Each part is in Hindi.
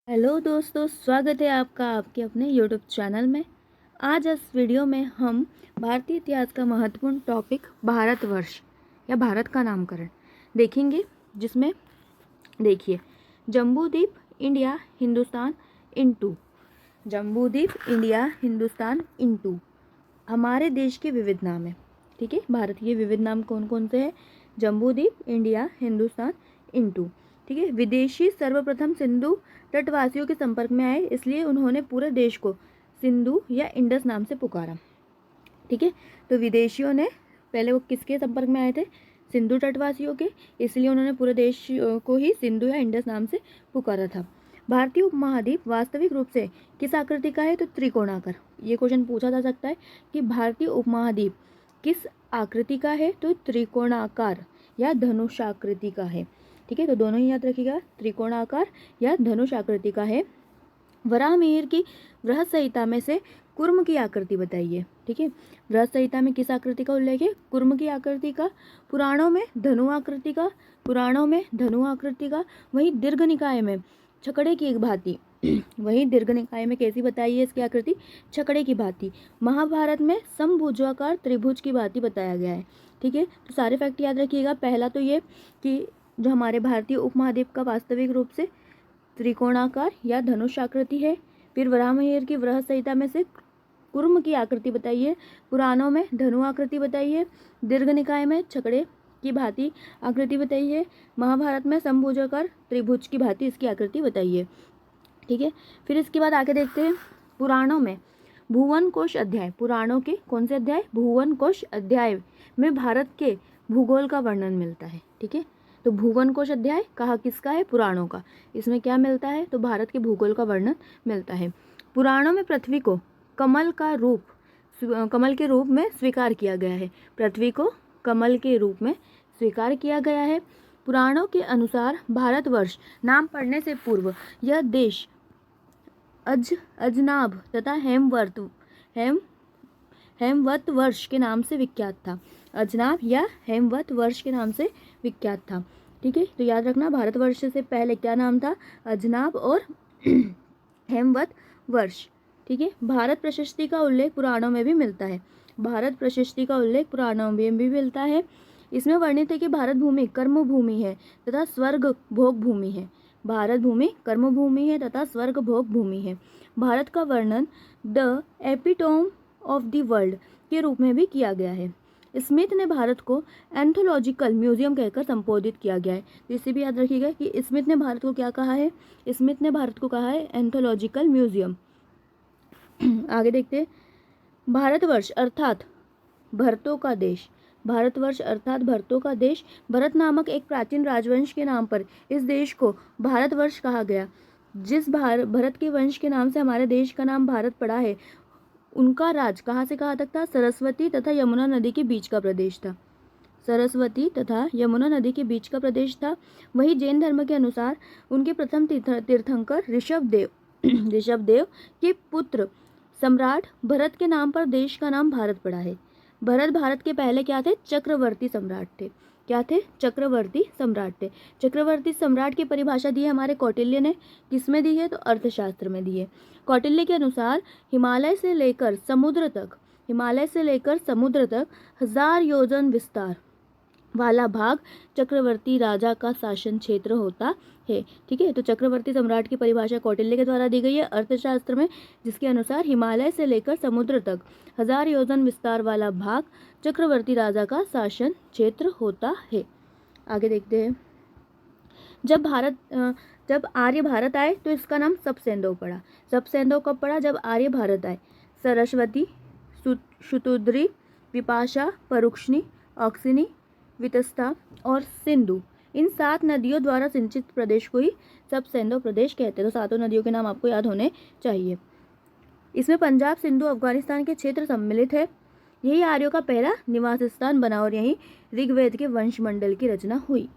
हेलो दोस्तों, स्वागत है आपका आपके अपने यूट्यूब चैनल में। आज इस वीडियो में हम भारतीय इतिहास का महत्वपूर्ण टॉपिक भारतवर्ष या भारत का नामकरण देखेंगे, जिसमें देखिए जम्बूद्वीप इंडिया हिंदुस्तान इनटू। जम्बूद्वीप इंडिया हिंदुस्तान इनटू हमारे देश के विविध नाम हैं। ठीक है, भारत के विविध नाम कौन कौन से हैं? जम्बूद्वीप इंडिया हिंदुस्तान इनटू। ठीक है, विदेशी सर्वप्रथम सिंधु तटवासियों के संपर्क में आए, इसलिए उन्होंने पूरे देश को सिंधु या इंडस नाम से पुकारा। ठीक है, तो विदेशियों ने पहले वो किसके संपर्क में आए थे? सिंधु तटवासियों के, इसलिए उन्होंने पूरे देश को ही सिंधु या इंडस नाम से पुकारा था। भारतीय उपमहाद्वीप वास्तविक रूप से किस आकृति का है? तो त्रिकोणाकार। ये क्वेश्चन पूछा जा सकता है कि भारतीय उपमहाद्वीप किस आकृति का है? तो त्रिकोणाकार या धनुषाकृति का है। ठीक है, तो दोनों ही याद रखिएगा, त्रिकोणाकार या धनुष आकृति का है। वराहमिहिर की बृहत संहिता में से कुर्म की आकृति बताइए। ठीक है, बृहत संहिता में किस आकृति का उल्लेख है? कुर्म की आकृति का। पुराणों में धनु आकृति का, पुराणों में धनु आकृति का। वहीं दीर्घ निकाय में छकड़े की एक भांति वहीं दीर्घ निकाय में कैसी बताई है इसकी आकृति? छकड़े की भांति। महाभारत में समभुजाकार त्रिभुज की भांति बताया गया है। ठीक है, तो सारे फैक्ट याद रखिएगा। पहला तो ये कि जो हमारे भारतीय उपमहाद्वीप का वास्तविक रूप से त्रिकोणाकार या धनुष आकृति है। फिर वराहमिहिर की बृहत संहिता में से कुर्म की आकृति बताइए। पुराणों में धनु आकृति बताइए। दीर्घ निकाय में छकड़े की भांति आकृति बताइए। महाभारत में समभुजाकार त्रिभुज की भांति इसकी आकृति बताइए। ठीक है, फिर इसके बाद आगे देखते हैं पुराणों में भुवन कोश अध्याय। पुराणों के कौन से अध्याय? भुवन कोश अध्याय में भारत के भूगोल का वर्णन मिलता है। ठीक है, तो भुवन कोश अध्याय कहा किसका है? पुराणों का। इसमें क्या मिलता है? तो भारत के भूगोल का वर्णन मिलता है। पुराणों में पृथ्वी को कमल के रूप में स्वीकार किया गया है। पृथ्वी को कमल के रूप में स्वीकार किया गया है। पुराणों के अनुसार भारतवर्ष नाम पड़ने से पूर्व यह देश अजनाब तथा हेमवत वर्ष के नाम से विख्यात था। अजनाब या हेमवत वर्ष के नाम से विख्यात था। ठीक है, तो याद रखना, भारतवर्ष से पहले क्या नाम था? अजनाब और हेमवत वर्ष। ठीक है, भारत प्रशस्ति का उल्लेख पुराणों में भी मिलता है। भारत प्रशस्ति का उल्लेख पुराणों में भी मिलता है। इसमें वर्णित है कि भारत भूमि कर्म भूमि है तथा स्वर्ग भोग भूमि है। भारत भूमि कर्म भूमि है तथा स्वर्ग भोग भूमि है। भारत का वर्णन the epitome of the world के रूप में भी किया गया है। स्मिथ ने भारत को एंथोलॉजिकल म्यूजियम कहकर संबोधित किया गया है। तो इसे भी याद रखिएगा कि स्मिथ ने भारत को क्या कहा है? स्मिथ ने भारत को कहा है एंथोलॉजिकल म्यूजियम। आगे देखते हैं भारतवर्ष अर्थात भरतों का देश। भारतवर्ष अर्थात भरतों का देश। भरत नामक एक प्राचीन राजवंश के नाम पर इस देश को भारतवर्ष कहा गया। जिस भरत के वंश के नाम से हमारे देश का नाम भारत पड़ा है, उनका राज कहाँ से कहाँ तक था? सरस्वती तथा यमुना नदी के बीच का प्रदेश था। सरस्वती तथा यमुना नदी के बीच का प्रदेश था। वही जैन धर्म के अनुसार उनके प्रथम तीर्थंकर ऋषभदेव के पुत्र सम्राट भरत के नाम पर देश का नाम भारत पड़ा है। भरत भारत के पहले क्या थे? चक्रवर्ती सम्राट थे। क्या थे? चक्रवर्ती सम्राट थे। चक्रवर्ती सम्राट की परिभाषा दी है हमारे कौटिल्य ने। किसमें दी है? तो अर्थशास्त्र में दी है। कौटिल्य के अनुसार हिमालय से लेकर समुद्र तक 1000 योजन विस्तार वाला भाग चक्रवर्ती राजा का शासन क्षेत्र होता है। ठीक है, तो चक्रवर्ती सम्राट की परिभाषा कौटिल्य के द्वारा दी गई है अर्थशास्त्र में, जिसके अनुसार हिमालय से लेकर समुद्र तक 1000 योजन विस्तार वाला भाग चक्रवर्ती राजा का शासन क्षेत्र होता है। आगे देखते हैं जब आर्य भारत आए तो इसका नाम सप्तसेंधव पड़ा। सप्तसेंधव कब पड़ा? जब आर्य भारत आए। सरस्वती, शुतुद्री, विपाशा, परुक्षणी, अक्सिनी, वितस्ता और सिंधु, इन 7 नदियों द्वारा सिंचित प्रदेश को ही सप्तसेंधव प्रदेश कहते हैं। तो 7 नदियों के नाम आपको याद होने चाहिए। इसमें पंजाब, सिंधु, अफगानिस्तान के क्षेत्र सम्मिलित है। यही आर्यों का पहला निवास स्थान बना और यहीं ऋग्वेद के वंश मंडल की रचना हुई।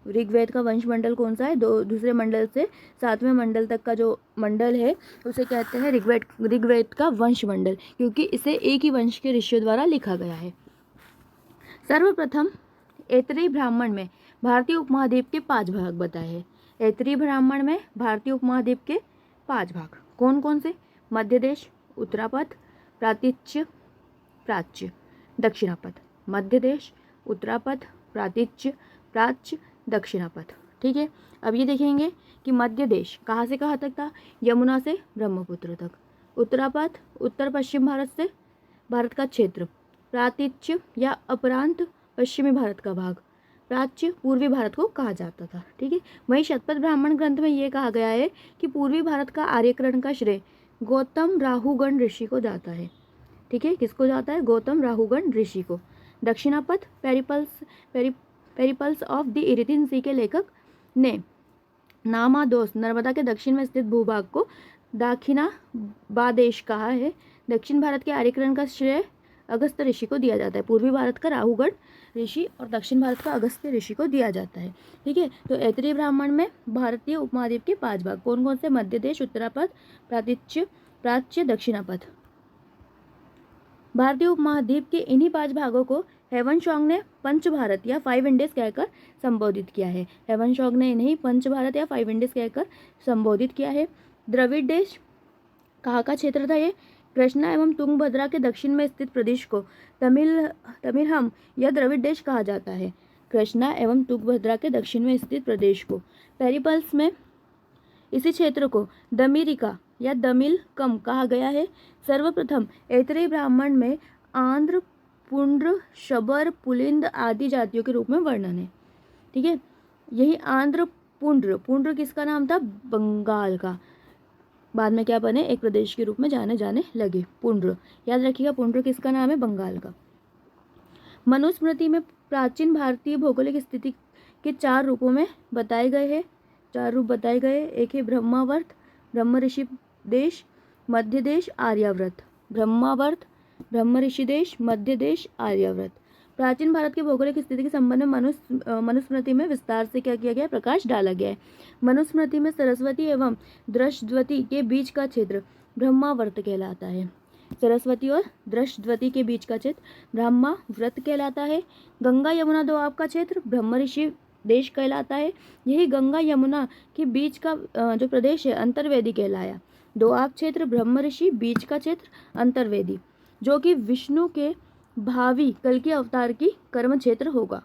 ऋग्वेद का वंश मंडल कौन सा है? दूसरे मंडल से 7वें मंडल तक का जो मंडल है उसे कहते हैं ऋग्वेद का वंश मंडल, क्योंकि इसे एक ही वंश के ऋषियों द्वारा लिखा गया है। सर्वप्रथम ऐतरेय ब्राह्मण में भारतीय उपमहाद्वीप के 5 भाग बताए हैं। ऐतरेय ब्राह्मण में भारतीय उपमहाद्वीप के 5 भाग कौन कौन से? मध्य देश, उत्तरापथ, प्राच्य, प्राच्य, दक्षिणापथ। मध्य देश, उत्तरापथ, प्राच्य, दक्षिणापथ। ठीक है, अब ये देखेंगे कि मध्य देश कहाँ से कहाँ तक था? यमुना से ब्रह्मपुत्र तक। उत्तरापथ उत्तर पश्चिम भारत से भारत का क्षेत्र। प्राच्य या अपरांत पश्चिमी भारत का भाग। प्राच्य पूर्वी भारत को कहा जाता था। ठीक है, वहीं शतपथ ब्राह्मण ग्रंथ में ये कहा गया है कि पूर्वी भारत का आर्यकरण का श्रेय गौतम राहुगण ऋषि को जाता है। ठीक है, किसको जाता है? गौतम राहुगण ऋषि को। दक्षिणापथ पेरिपल्स ऑफ द इरिथियन सी के लेखक ने नामादोस नर्मदा के दक्षिण में स्थित भूभाग को दाक्षिणाबादेश कहा है। दक्षिण भारत के आर्यकरण का श्रेय अगस्त्य ऋषि को दिया जाता है। पूर्वी भारत का राहुगण ऋषि और दक्षिण भारत का अगस्त्य ऋषि को दिया जाता है। ठीक है, तो ऐतरेय ब्राह्मण में भारतीय उपमहाद्वीप के 5 भाग कौन कौन से? मध्य देश, उत्तरापथ, प्राच्य, दक्षिणापथ। भारतीय उपमहाद्वीप के इन्हीं 5 भागों को हेवनशॉन्ग ने पंच भारत या 5 इंडियज कहकर संबोधित किया है। हेवनशॉन्ग ने इन्हें पंच भारत या 5 इंडियज कहकर संबोधित किया है। द्रविड़ देश कहाँ का क्षेत्र था? ये कृष्णा एवं तुंगभद्रा के दक्षिण में स्थित प्रदेश को तमिलहम या द्रविड़ देश कहा जाता है। कृष्णा एवं तुंगभद्रा के दक्षिण में स्थित प्रदेश को। पेरिपल्स में इसी क्षेत्र को दमिरिका या दमिलकम कहा गया है। सर्वप्रथम ऐतरेय ब्राह्मण में आंध्र, पुंड्र, शबर, पुलिंद आदि जातियों के रूप में वर्णन है। ठीक है, यही आंध्र पुंड्र किसका नाम था? बंगाल का। बाद में क्या बने? एक प्रदेश के रूप में जाने लगे पुंड्र। याद रखिएगा, पुंड्र किसका नाम है? बंगाल का। मनुस्मृति में प्राचीन भारतीय भौगोलिक स्थिति के 4 रूपों में बताए गए हैं। 4 रूप बताए गए। एक है ब्रह्मावर्त, ब्रह्म ऋषि देश, मध्य देश, आर्यावर्त। ब्रह्मावर्त, ब्रह्म ऋषि देश, मध्य देश, आर्यावर्त। प्राचीन भारत की भौगोलिक स्थिति के संबंध में मनुस्मृति में विस्तार से क्या किया गया? प्रकाश डाला गया है। मनुस्मृति में सरस्वती एवं दृशद्वती के बीच का क्षेत्र ब्रह्मावर्त कहलाता है। सरस्वती और दृशद्वती के बीच का क्षेत्र ब्रह्मावर्त कहलाता है। गंगा यमुना दोआब का क्षेत्र ब्रह्म ऋषि देश कहलाता है। यही गंगा यमुना के बीच का जो प्रदेश है अंतर्वेदी कहलाया। दोआब क्षेत्र ब्रह्म ऋषि, बीच का क्षेत्र अंतर्वेदी, जो कि विष्णु के भावी कल के अवतार की कर्म क्षेत्र होगा।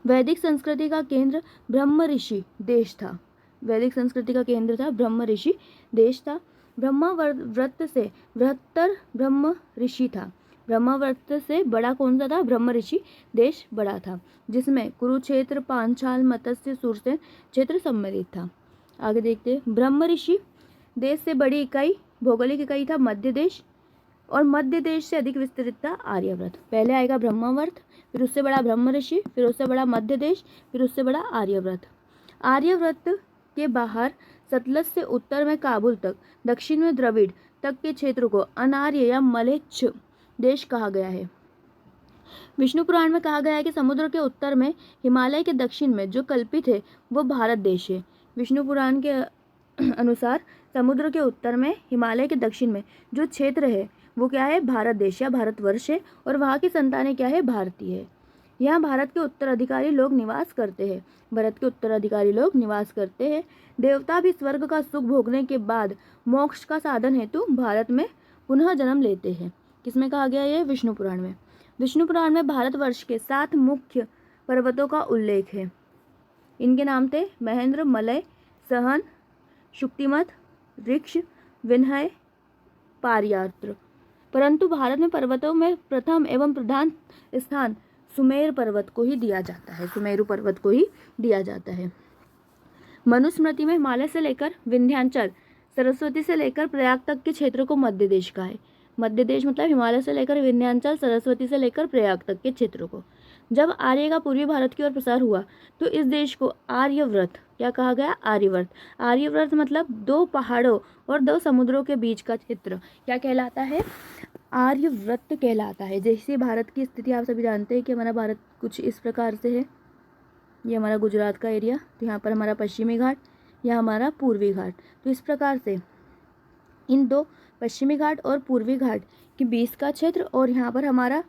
वैदिक संस्कृति का केंद्र ब्रह्म ऋषि देश था। वैदिक संस्कृति का केंद्र था ब्रह्म ऋषि देश था। ब्रह्मावर्त से बृहत्तर ब्रह्म ऋषि था। ब्रह्मावर्त से बड़ा कौन सा था? ब्रह्म ऋषि देश बड़ा था, जिसमें कुरुक्षेत्र, पांचाल, मत्स्य, सुरसेन क्षेत्र सम्मिलित था। आगे देखते हैं। ब्रह्म ऋषि देश से बड़ी इकाई, भौगोलिक इकाई था मध्य देश, और मध्य देश से अधिक विस्तृत था आर्यावर्त। पहले आएगा ब्रह्मावर्त, फिर उससे बड़ा ब्रह्म ऋषि, फिर उससे बड़ा मध्य देश, फिर उससे बड़ा आर्यावर्त। आर्यावर्त के बाहर सतलज से उत्तर में काबुल तक, दक्षिण में द्रविड़ तक के क्षेत्र को अनार्य या मलेच्छ देश कहा गया है। विष्णु पुराण में कहा गया है कि समुद्र के उत्तर में, हिमालय के दक्षिण में जो कल्पित है वो भारत देश है। विष्णु पुराण के अनुसार समुद्र के उत्तर में, हिमालय के दक्षिण में जो क्षेत्र है वो क्या है? भारत देश या भारतवर्ष है, और वहाँ की संतानें क्या है? भारतीय है। यहाँ भारत के उत्तराधिकारी लोग निवास करते हैं। भारत के उत्तराधिकारी लोग निवास करते हैं। देवता भी स्वर्ग का सुख भोगने के बाद मोक्ष का साधन हेतु भारत में पुनः जन्म लेते हैं। किसमें कहा गया ये? विष्णु पुराण में। विष्णु पुराण में भारतवर्ष के 7 मुख्य पर्वतों का उल्लेख है। इनके नाम थे महेंद्र, मलय, सहन, शुक्तिमत, ऋक्ष, विन्हय, पार्यात्र। परंतु भारत में पर्वतों में प्रथम एवं प्रधान स्थान सुमेर पर्वत को ही दिया जाता है। सुमेरु पर्वत को ही दिया जाता है। मनुस्मृति में हिमालय से लेकर विंध्याचल, सरस्वती से लेकर प्रयाग तक के क्षेत्र को मध्य देश कहा है। मध्य देश मतलब हिमालय से लेकर विंध्याचल, सरस्वती से लेकर प्रयाग तक के क्षेत्र को। जब आर्य का पूर्वी भारत की ओर प्रसार हुआ तो इस देश को आर्यव्रत, क्या कहा गया? आर्यव्रत। आर्यव्रत मतलब 2 पहाड़ों और 2 समुद्रों के बीच का क्षेत्र क्या कहलाता है? आर्यव्रत कहलाता है। जैसे भारत की स्थिति आप सभी जानते हैं कि हमारा भारत कुछ इस प्रकार से है। ये हमारा गुजरात का एरिया, तो यहाँ पर हमारा पश्चिमी घाट, यहाँ हमारा पूर्वी घाट। तो इस प्रकार से इन 2 पश्चिमी घाट और पूर्वी घाट के बीच का क्षेत्र, और यहाँ पर हमारा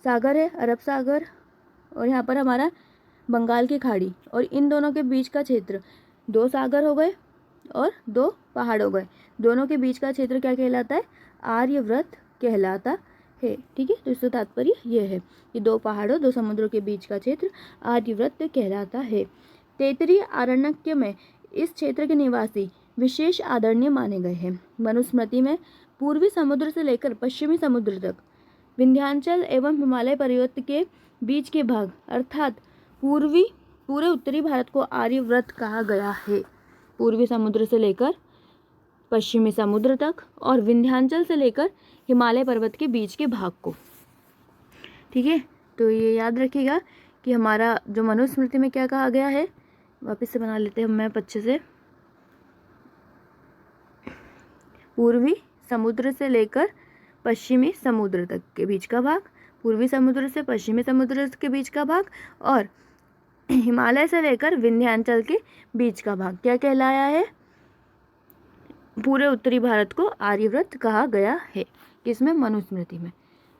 सागर है, अरब सागर, और यहाँ पर हमारा बंगाल की खाड़ी और इन दोनों के बीच का क्षेत्र 2 सागर हो गए और 2 पहाड़ हो गए। दोनों के बीच का क्षेत्र क्या कहलाता है? आर्यव्रत कहलाता है। ठीक है, तो इसका तात्पर्य यह है कि 2 पहाड़ों 2 समुद्रों के बीच का क्षेत्र आर्यव्रत कहलाता है। तैत्तिरीय आरण्यक में इस क्षेत्र के निवासी विशेष आदरणीय माने गए हैं। मनुस्मृति में पूर्वी समुद्र से लेकर पश्चिमी समुद्र तक विंध्याचल एवं हिमालय पर्वत के बीच के भाग अर्थात पूरे उत्तरी भारत को आर्यव्रत कहा गया है। पूर्वी समुद्र से लेकर पश्चिमी समुद्र तक और विंध्याचल से लेकर हिमालय पर्वत के बीच के भाग को। ठीक है, तो ये याद रखिएगा कि हमारा जो मनुस्मृति में क्या कहा गया है, वापस से बना लेते हैं मैप अच्छे से। पूर्वी समुद्र से लेकर पश्चिमी समुद्र तक के बीच का भाग, पूर्वी समुद्र से पश्चिमी समुद्र के बीच का भाग और हिमालय से लेकर विंध्याचल के बीच का भाग क्या कहलाया है? पूरे उत्तरी भारत को आर्यव्रत कहा गया है। किसमें? मनुस्मृति में।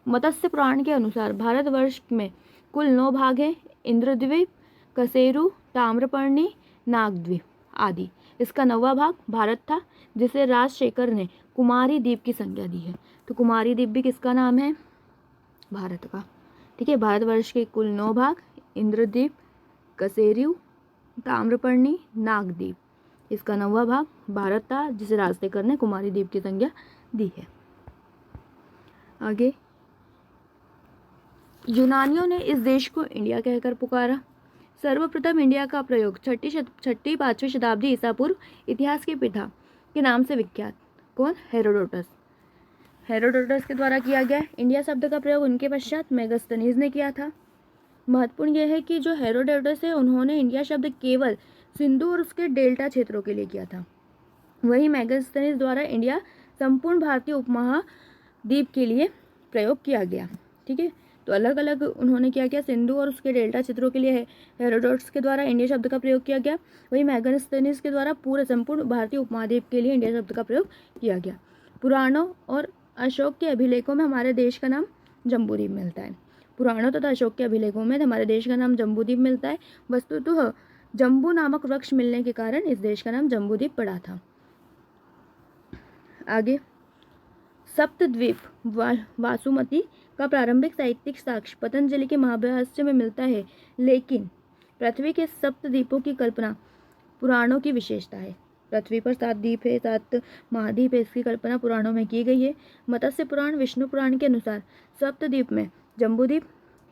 मत्स्य पुराण के अनुसार भारतवर्ष में कुल 9 भाग हैं। इंद्रद्वीप, कसेरू, ताम्रपर्णी, नागद्वीप आदि। इसका 9वां भाग भारत था, जिसे राजशेखर ने कुमारी द्वीप की संज्ञा दी है। तो कुमारी द्वीप भी किसका नाम है? भारत का। ठीक है, भारतवर्ष के कुल 9 भाग इंद्रद्वीप, कसेरू, ताम्रपर्णी, नागद्वीप। इसका 9वां भाग भारत था, जिसे राजशेखर ने कुमारी द्वीप की संज्ञा दी है। आगे, यूनानियों ने इस देश को इंडिया कहकर पुकारा। सर्वप्रथम इंडिया का प्रयोग 6वीं-5वीं शताब्दी ईसा पूर्व इतिहास के पिता के नाम से विख्यात कौन? हेरोडोटस के द्वारा किया गया। इंडिया शब्द का प्रयोग उनके पश्चात मेगास्थनीज ने किया था। महत्वपूर्ण यह है कि जो हेरोडोटस है उन्होंने इंडिया शब्द केवल सिंधु और उसके डेल्टा क्षेत्रों के लिए किया था। वहीं मेगास्थनीज द्वारा इंडिया संपूर्ण भारतीय उपमहाद्वीप के लिए प्रयोग किया गया। ठीक है, तो अलग अलग उन्होंने क्या किया? सिंधु और उसके डेल्टा क्षेत्रों के लिए हेरोडोटस के द्वारा इंडिया शब्द का प्रयोग किया गया। वहीं मेगास्थनीज के द्वारा पूरे संपूर्ण भारतीय उपमहाद्वीप के लिए इंडिया शब्द का प्रयोग किया गया। पुराणों और अशोक के अभिलेखों में हमारे देश का नाम जम्बूद्वीप मिलता है। पुराणों तथा अशोक के अभिलेखों में हमारे देश का नाम जम्बूद्वीप मिलता है। वस्तुतः जम्बू नामक वृक्ष मिलने के कारण इस देश का नाम जम्बूद्वीप पड़ा था। आगे, सप्तद्वीप वासुमती का प्रारंभिक साहित्यिक साक्ष्य पतंजलि के महाभाष्य में मिलता है, लेकिन पृथ्वी के सप्तद्वीपों की कल्पना पुराणों की विशेषता है। पृथ्वी पर 7 द्वीप है, 7 महाद्वीप है, इसकी कल्पना पुराणों में की गई है। मत्स्य पुराण, विष्णु पुराण के अनुसार सप्तद्वीप में जम्बूद्वीप,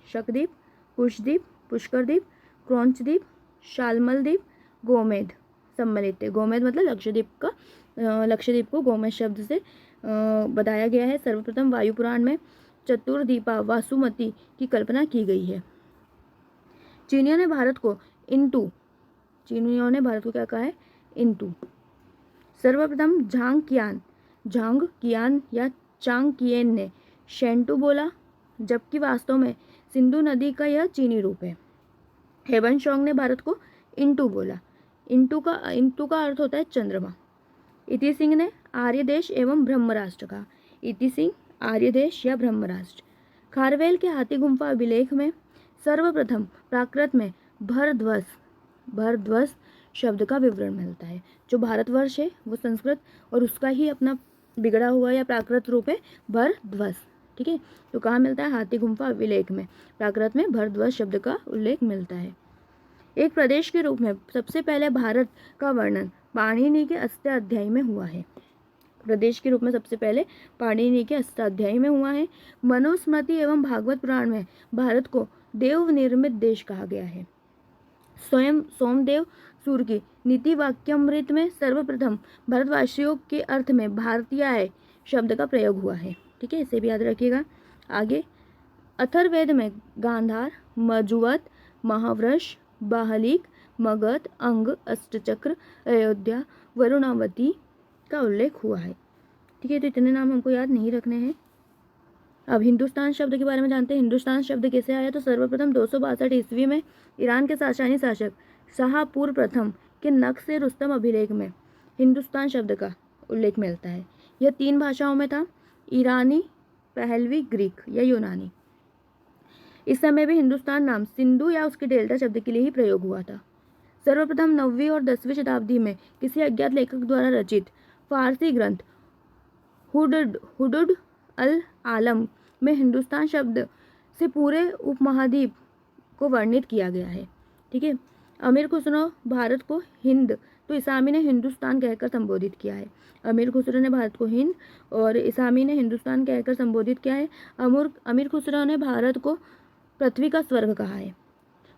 शकद्वीप, कुशद्वीप, पुष्करद्वीप, क्रौंचद्वीप, शालमल द्वीप, गोमेद सम्मिलित है। गोमेद मतलब लक्षद्वीप को गोमेद शब्द से बताया गया है। सर्वप्रथम वायु पुराण में चतुर्दीपा वासुमती की कल्पना की गई है। चीनियों ने भारत को क्या कहा है? इंटू। सर्वप्रथम झांग कियान या चांग कियन ने शेंटू बोला, जबकि वास्तव में सिंधु नदी का यह चीनी रूप है। हेवनशोंग ने भारत को इंटू बोला। इंटू का अर्थ होता है चंद्रमा। इति सिंह ने आर्य देश एवं ब्रह्मराष्ट्र कहा। इति सिंह आर्य देश या ब्रह्मराष्ट्र। खारवेल के हाथी गुम्फा अभिलेख में सर्वप्रथम प्राकृत में भरध्वज शब्द का विवरण मिलता है। जो भारतवर्ष है वो संस्कृत और उसका ही अपना बिगड़ा हुआ या प्राकृत रूप है भरध्वज। ठीक है, तो कहाँ मिलता है? हाथी गुम्फा अभिलेख में प्राकृत में भरध्वज शब्द का उल्लेख मिलता है। एक प्रदेश के रूप में सबसे पहले भारत का वर्णन पाणिनि के अष्टाध्यायी में हुआ है। प्रदेश के रूप में सबसे पहले पाणिनि के अष्टाध्यायी में हुआ है। मनुस्मृति एवं भागवत पुराण में भारत को देव निर्मित देश कहा गया है। स्वयं सोमदेव सूर्य की नीति वाक्यामृत में सर्वप्रथम भारतवासियों के अर्थ में भारतीय शब्द का प्रयोग हुआ है। ठीक है, इसे भी याद रखिएगा। आगे, अथर्ववेद में गांधार, मजुवत, महावृष, बाहलिक, मगध, अंग, अष्टचक्र, अयोध्या, वरुणावती का उल्लेख हुआ है। ठीक है, तो इतने नाम हमको याद नहीं रखने हैं। अब हिंदुस्तान शब्द के बारे में जानते हैं। हिंदुस्तान शब्द कैसे आया? तो सर्वप्रथम 262 ईस्वी में ईरान के साशानी शासक शाहपुर प्रथम के नक्श रुस्तम अभिलेख में हिंदुस्तान शब्द का उल्लेख मिलता है। यह 3 भाषाओं में था, ईरानी, पहलवी, ग्रीक या यूनानी। इस समय भी हिंदुस्तान नाम सिंधु या उसके डेल्टा शब्द के लिए ही प्रयोग हुआ था। सर्वप्रथम 9वीं और 10वीं शताब्दी में किसी अज्ञात लेखक द्वारा रचित फारसी ग्रंथ हुदुद अल आलम में हिंदुस्तान शब्द से पूरे उपमहाद्वीप को वर्णित किया गया है। ठीक है। अमीर खुसरो भारत को हिंद तो ईसामी ने हिंदुस्तान कहकर संबोधित किया है। अमीर खुसरो ने भारत को हिंद और ईसामी ने हिंदुस्तान कहकर संबोधित किया है। अमीर खुसरो ने भारत को पृथ्वी का स्वर्ग कहा है।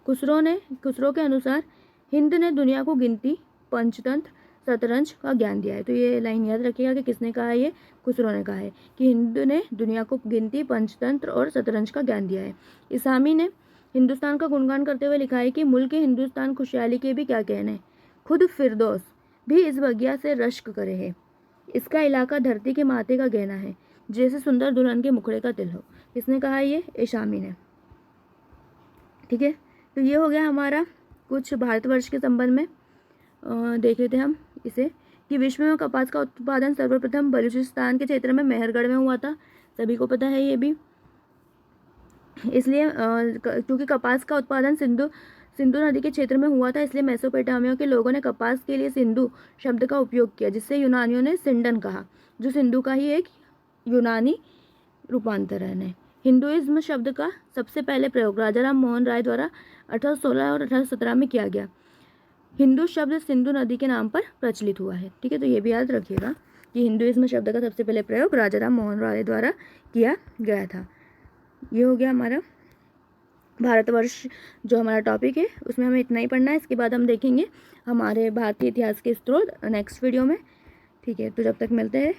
खुसरो के अनुसार हिंद ने दुनिया को गिनती, पंचतंत्र, शतरंज का ज्ञान दिया है। तो ये लाइन याद रखिएगा कि किसने कहा है, ये खुसरो ने कहा है कि हिंद ने दुनिया को गिनती, पंचतंत्र और शतरंज का ज्ञान दिया है। ईसामी ने हिंदुस्तान का गुणगान करते हुए लिखा है कि मुल्क हिंदुस्तान खुशहाली के भी क्या कहने, खुद फिरदौस भी इस बगिया से रश्क करे है। इसका इलाका धरती के माथे का गहना है, जैसे सुंदर दुल्हन के मुखड़े का तिल हो। किसने कहा है, ये ईसामी ने। ठीक है। तो ये हो गया हमारा कुछ भारतवर्ष के संबंध में। देख लेते हैं हम इसे कि विश्व में कपास का उत्पादन सर्वप्रथम बलूचिस्तान के क्षेत्र में मेहरगढ़ में हुआ था। सभी को पता है ये भी। इसलिए क्योंकि कपास का उत्पादन सिंधु नदी के क्षेत्र में हुआ था, इसलिए मेसोपोटामिया के लोगों ने कपास के लिए सिंधु शब्द का उपयोग किया, जिससे यूनानियों ने सिंडन कहा, जो सिंधु का ही एक यूनानी रूपांतरण है। हिंदुइज्म शब्द का सबसे पहले प्रयोग राजाराम मोहन राय द्वारा 1816 और 1817 में किया गया। हिंदू शब्द सिंधु नदी के नाम पर प्रचलित हुआ है। ठीक है। तो ये भी याद रखिएगा कि हिंदुइज्म शब्द का सबसे पहले प्रयोग राजाराम मोहन राय द्वारा किया गया था। ये हो गया हमारा भारतवर्ष जो हमारा टॉपिक है, उसमें हमें इतना ही पढ़ना है। इसके बाद हम देखेंगे हमारे भारतीय इतिहास के स्रोत नेक्स्ट वीडियो में। ठीक है। तो जब तक मिलते हैं।